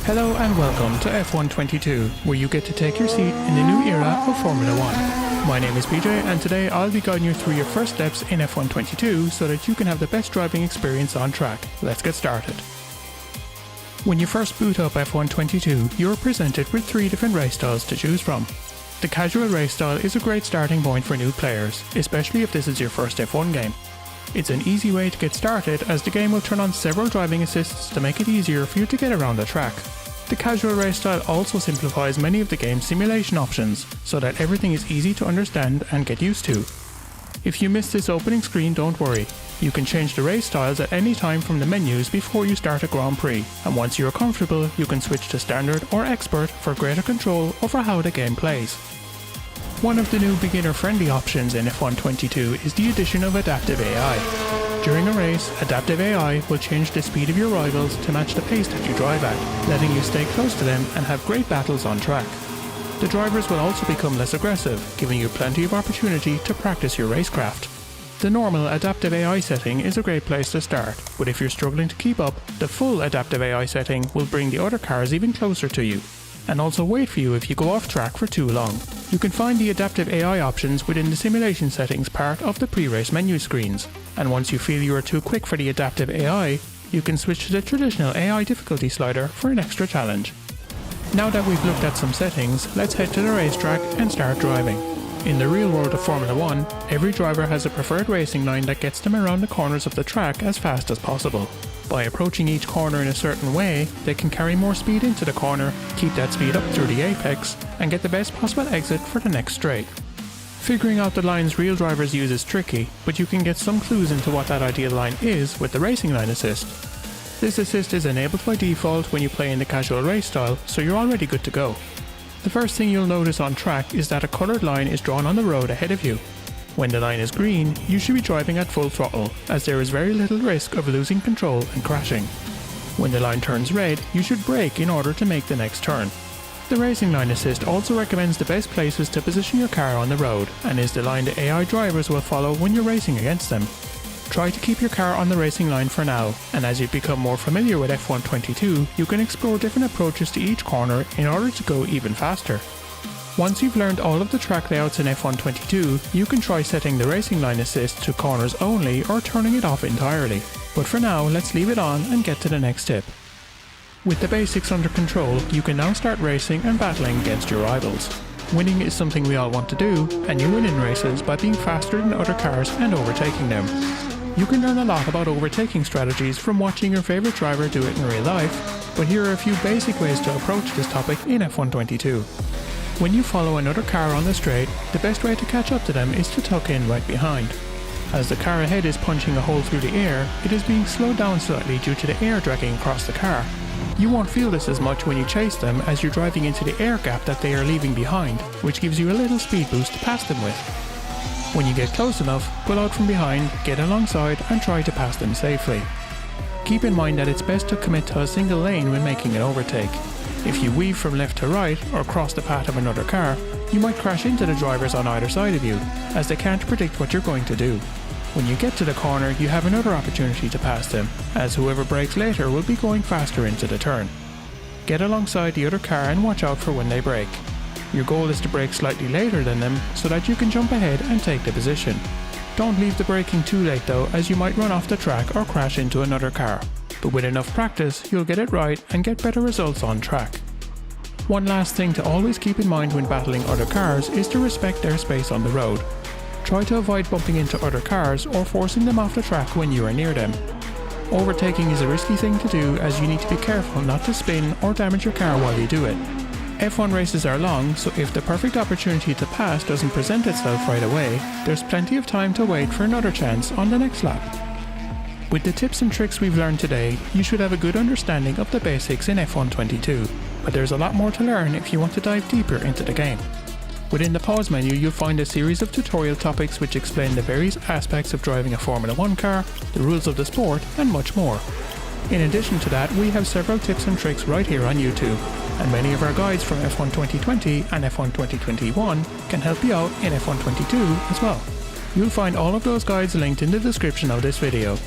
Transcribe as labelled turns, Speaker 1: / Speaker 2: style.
Speaker 1: Hello and welcome to F1 22, where you get to take your seat in the new era of Formula 1. My name is PJ and today I'll be guiding you through your first steps in F1 22 so that you can have the best driving experience on track. Let's get started. When you first boot up F1 22, you're presented with 3 different race styles to choose from. The casual race style is a great starting point for new players, especially if this is your first F1 game. It's an easy way to get started as the game will turn on several driving assists to make it easier for you to get around the track. The casual race style also simplifies many of the game's simulation options so that everything is easy to understand and get used to. If you miss this opening screen, don't worry. You can change the race styles at any time from the menus before you start a Grand Prix, and once you're comfortable you can switch to standard or expert for greater control over how the game plays. One of the new beginner-friendly options in F1 22 is the addition of adaptive AI. During a race, adaptive AI will change the speed of your rivals to match the pace that you drive at, letting you stay close to them and have great battles on track. The drivers will also become less aggressive, giving you plenty of opportunity to practice your racecraft. The normal adaptive AI setting is a great place to start, but if you're struggling to keep up, the full adaptive AI setting will bring the other cars even closer to you, and also wait for you if you go off track for too long. You can find the adaptive AI options within the simulation settings part of the pre-race menu screens, and once you feel you are too quick for the adaptive AI, you can switch to the traditional AI difficulty slider for an extra challenge. Now that we've looked at some settings, let's head to the racetrack and start driving. In the real world of Formula 1, every driver has a preferred racing line that gets them around the corners of the track as fast as possible. By approaching each corner in a certain way, they can carry more speed into the corner, keep that speed up through the apex, and get the best possible exit for the next straight. Figuring out the lines real drivers use is tricky, but you can get some clues into what that ideal line is with the Racing Line Assist. This assist is enabled by default when you play in the casual race style, so you're already good to go. The first thing you'll notice on track is that a coloured line is drawn on the road ahead of you. When the line is green, you should be driving at full throttle, as there is very little risk of losing control and crashing. When the line turns red, you should brake in order to make the next turn. The Racing Line Assist also recommends the best places to position your car on the road, and is the line the AI drivers will follow when you're racing against them. Try to keep your car on the racing line for now, and as you become more familiar with F1 22, you can explore different approaches to each corner in order to go even faster. Once you've learned all of the track layouts in F1 22, you can try setting the Racing Line Assist to corners only or turning it off entirely. But for now, let's leave it on and get to the next tip. With the basics under control, you can now start racing and battling against your rivals. Winning is something we all want to do, and you win in races by being faster than other cars and overtaking them. You can learn a lot about overtaking strategies from watching your favourite driver do it in real life, but here are a few basic ways to approach this topic in F1 22. When you follow another car on the straight, the best way to catch up to them is to tuck in right behind. As the car ahead is punching a hole through the air, it is being slowed down slightly due to the air dragging across the car. You won't feel this as much when you chase them as you're driving into the air gap that they are leaving behind, which gives you a little speed boost to pass them with. When you get close enough, pull out from behind, get alongside and try to pass them safely. Keep in mind that it's best to commit to a single lane when making an overtake. If you weave from left to right or cross the path of another car, you might crash into the drivers on either side of you, as they can't predict what you're going to do. When you get to the corner, you have another opportunity to pass them, as whoever brakes later will be going faster into the turn. Get alongside the other car and watch out for when they brake. Your goal is to brake slightly later than them so that you can jump ahead and take the position. Don't leave the braking too late though, as you might run off the track or crash into another car. But with enough practice, you'll get it right and get better results on track. One last thing to always keep in mind when battling other cars is to respect their space on the road. Try to avoid bumping into other cars or forcing them off the track when you are near them. Overtaking is a risky thing to do, as you need to be careful not to spin or damage your car while you do it. F1 races are long, so if the perfect opportunity to pass doesn't present itself right away, there's plenty of time to wait for another chance on the next lap. With the tips and tricks we've learned today, you should have a good understanding of the basics in F1 22, but there's a lot more to learn if you want to dive deeper into the game. Within the pause menu, you'll find a series of tutorial topics which explain the various aspects of driving a Formula 1 car, the rules of the sport, and much more. In addition to that, we have several tips and tricks right here on YouTube, and many of our guides from F1 2020 and F1 2021 can help you out in F1 22 as well. You'll find all of those guides linked in the description of this video.